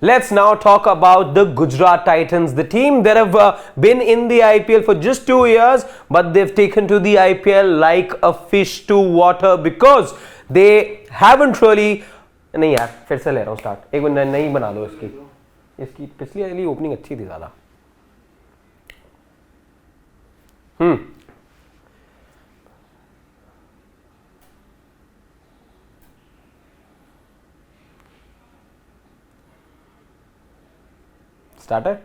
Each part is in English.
Let's now talk about the Gujarat Titans, the team that have been in the IPL for just 2 years, but they've taken to the IPL like a fish to water because they haven't really. नहीं यार, फिर से ले रहा हूँ start. एक minute नहीं बना दो इसकी पिछली वाली ओपनिंग अच्छी थी ज़्यादा. Started?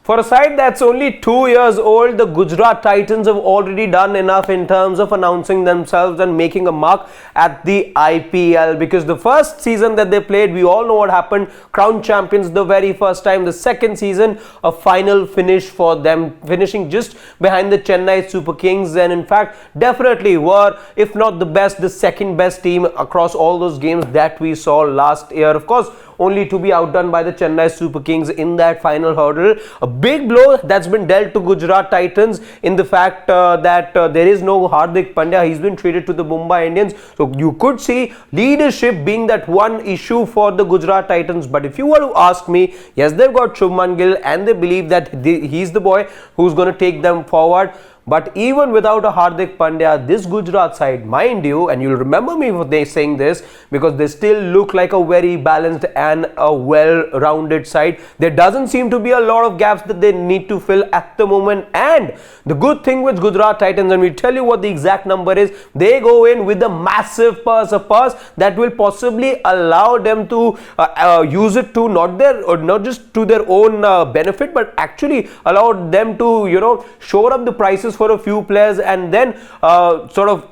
For a side that's only 2 years old, the Gujarat Titans have already done enough in terms of announcing themselves and making a mark at the IPL, because the first season that they played, we all know what happened. Crowned champions the very first time. The second season, a final finish for them, finishing just behind the Chennai Super Kings, and in fact definitely were, if not the best, the second best team across all those games that we saw last year. Of course, only to be outdone by the Chennai Super Kings in that final hurdle. A big blow that's been dealt to Gujarat Titans in the fact that there is no Hardik Pandya. He's been traded to the Mumbai Indians. So you could see leadership being that one issue for the Gujarat Titans. But if you were to ask me, yes, they've got Shubman Gill and they believe that he's the boy who's going to take them forward. But even without a Hardik Pandya, this Gujarat side, mind you, and you'll remember me for they saying this, because they still look like a very balanced and a well-rounded side. There doesn't seem to be a lot of gaps that they need to fill at the moment. And the good thing with Gujarat Titans, and we'll tell you what the exact number is, they go in with a massive purse that will possibly allow them to use it to not just to their own benefit, but actually allow them to shore up the prices for a few players and then sort of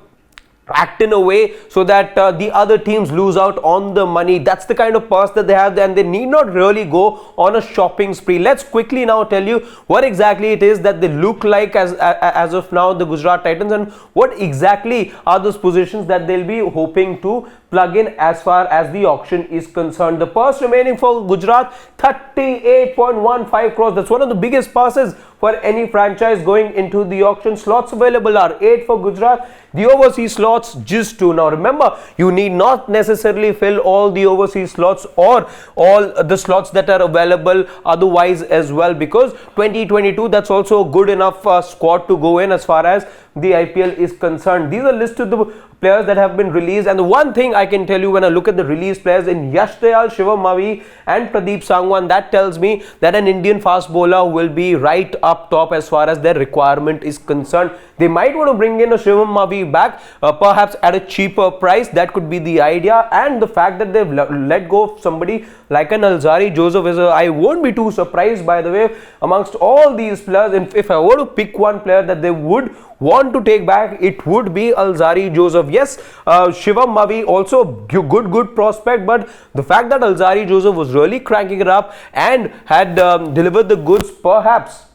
act in a way so that the other teams lose out on the money. That's the kind of purse that they have, and they need not really go on a shopping spree. Let's quickly now tell you what exactly it is that they look like as of now, the Gujarat Titans, and what exactly are those positions that they'll be hoping to plug in as far as the auction is concerned. The purse remaining for Gujarat, 38.15 crores. That's one of the biggest purses for any franchise going into the auction. Slots available are 8 for Gujarat. The overseas slots, just 2. Now remember, you need not necessarily fill all the overseas slots or all the slots that are available otherwise as well, because 2022, that's also a good enough squad to go in as far as the IPL is concerned. These are listed the players that have been released, and the one thing I can tell you when I look at the released players in Yash Dayal, Shivam Mavi and Pradeep Sangwan, that tells me that an Indian fast bowler will be right up top as far as their requirement is concerned. They might want to bring in a Shivam Mavi back, perhaps at a cheaper price. That could be the idea, and the fact that they've let go of somebody like an Alzarri Joseph I won't be too surprised, by the way, amongst all these players. If I were to pick one player that they would want to take back, it would be Alzarri Joseph. Yes, Shivam Mavi also good prospect, but the fact that Alzarri Joseph was really cranking it up and had delivered the goods, perhaps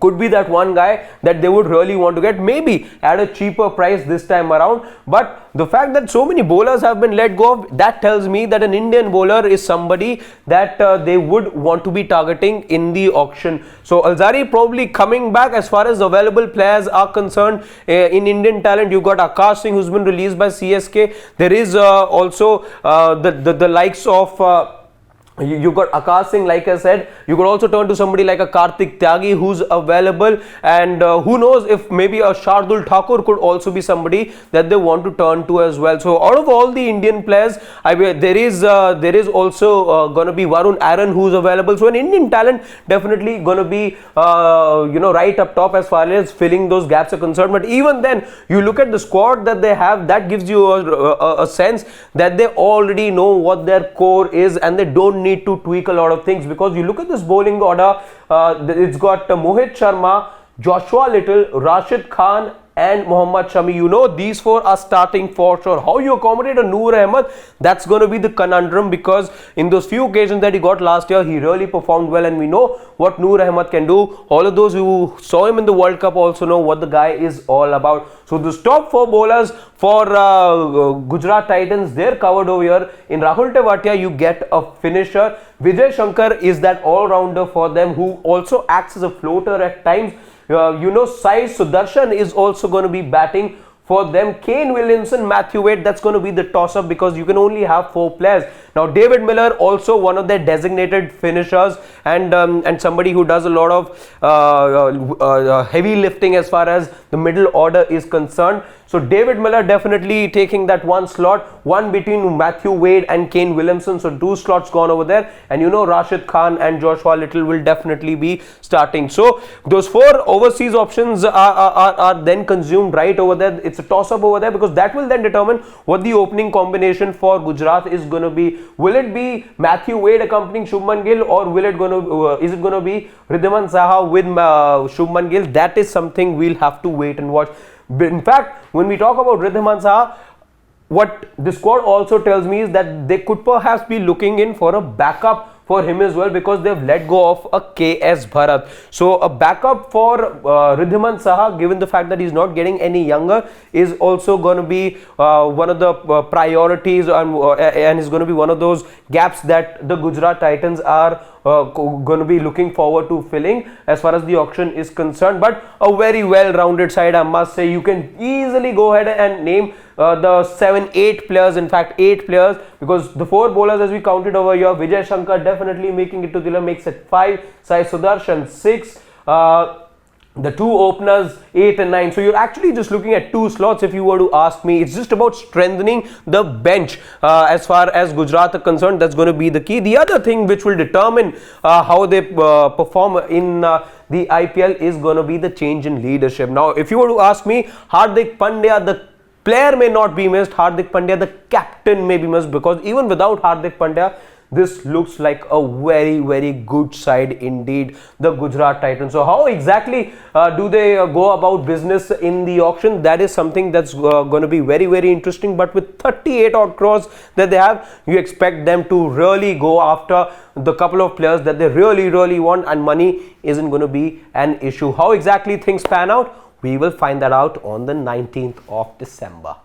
could be that one guy that they would really want to get, maybe at a cheaper price this time around. But the fact that so many bowlers have been let go of, that tells me that an Indian bowler is somebody that they would want to be targeting in the auction. So Alzarri probably coming back. As far as available players are concerned in Indian talent, you got Akash Singh, who's been released by CSK. There is also the likes of you got Akash Singh, like I said. You could also turn to somebody like a Kartik Tyagi who's available, and who knows if maybe a Shardul Thakur could also be somebody that they want to turn to as well. So out of all the Indian players, there is also going to be Varun Aaron who's available. So an Indian talent definitely going to be right up top as far as filling those gaps are concerned. But even then, you look at the squad that they have, that gives you a sense that they already know what their core is, and they don't need to tweak a lot of things. Because you look at this bowling order, it's got Mohit Sharma, Joshua Little, Rashid Khan and Mohammad Shami. These 4 are starting for sure. How you accommodate a Noor Ahmed, that's going to be the conundrum, because in those few occasions that he got last year, he really performed well, and we know what Noor Ahmed can do. All of those who saw him in the World Cup also know what the guy is all about. So the top 4 bowlers for Gujarat Titans, they're covered over here. In Rahul Tewatia, you get a finisher. Vijay Shankar is that all-rounder for them, who also acts as a floater at times. Sai Sudarshan is also going to be batting for them. Kane Williamson, Matthew Wade, that's going to be the toss-up because you can only have 4 players. Now, David Miller, also one of their designated finishers, and somebody who does a lot of heavy lifting as far as the middle order is concerned. So David Miller definitely taking that one slot, one between Matthew Wade and Kane Williamson. So 2 slots gone over there, and you know Rashid Khan and Joshua Little will definitely be starting. So those 4 overseas options are then consumed right over there. It's a toss-up over there because that will then determine what the opening combination for Gujarat is going to be. Will it be Matthew Wade accompanying Shubman Gill, or will it is it going to be Ridhiman Saha with Shubman Gill? That is something we'll have to wait and watch. In fact, when we talk about Ridhiman Saha, what the squad also tells me is that they could perhaps be looking in for a backup for him as well, because they've let go of a KS Bharat. So a backup for Ridhiman Saha, given the fact that he's not getting any younger, is also going to be one of the priorities, and is going to be one of those gaps that the Gujarat Titans are going to be looking forward to filling as far as the auction is concerned. But a very well-rounded side, I must say. You can easily go ahead and name the 7-8 players, in fact 8 players, because the 4 bowlers as we counted over here, Vijay Shankar definitely making it to the makes it 5, Sai Sudarshan 6, the 2 openers 8 and 9. So you're actually just looking at 2 slots if you were to ask me. It's just about strengthening the bench as far as Gujarat are concerned. That's going to be the key. The other thing which will determine how they perform in the IPL is going to be the change in leadership. Now, if you were to ask me, Hardik Pandya, the player may not be missed. Hardik Pandya, the captain, may be missed, because even without Hardik Pandya, this looks like a very, very good side indeed, the Gujarat Titans. So how exactly do they go about business in the auction? That is something that's going to be very, very interesting. But with 38 odd crores that they have, you expect them to really go after the couple of players that they really, really want, and money isn't going to be an issue. How exactly things pan out? We will find that out on the 19th of December.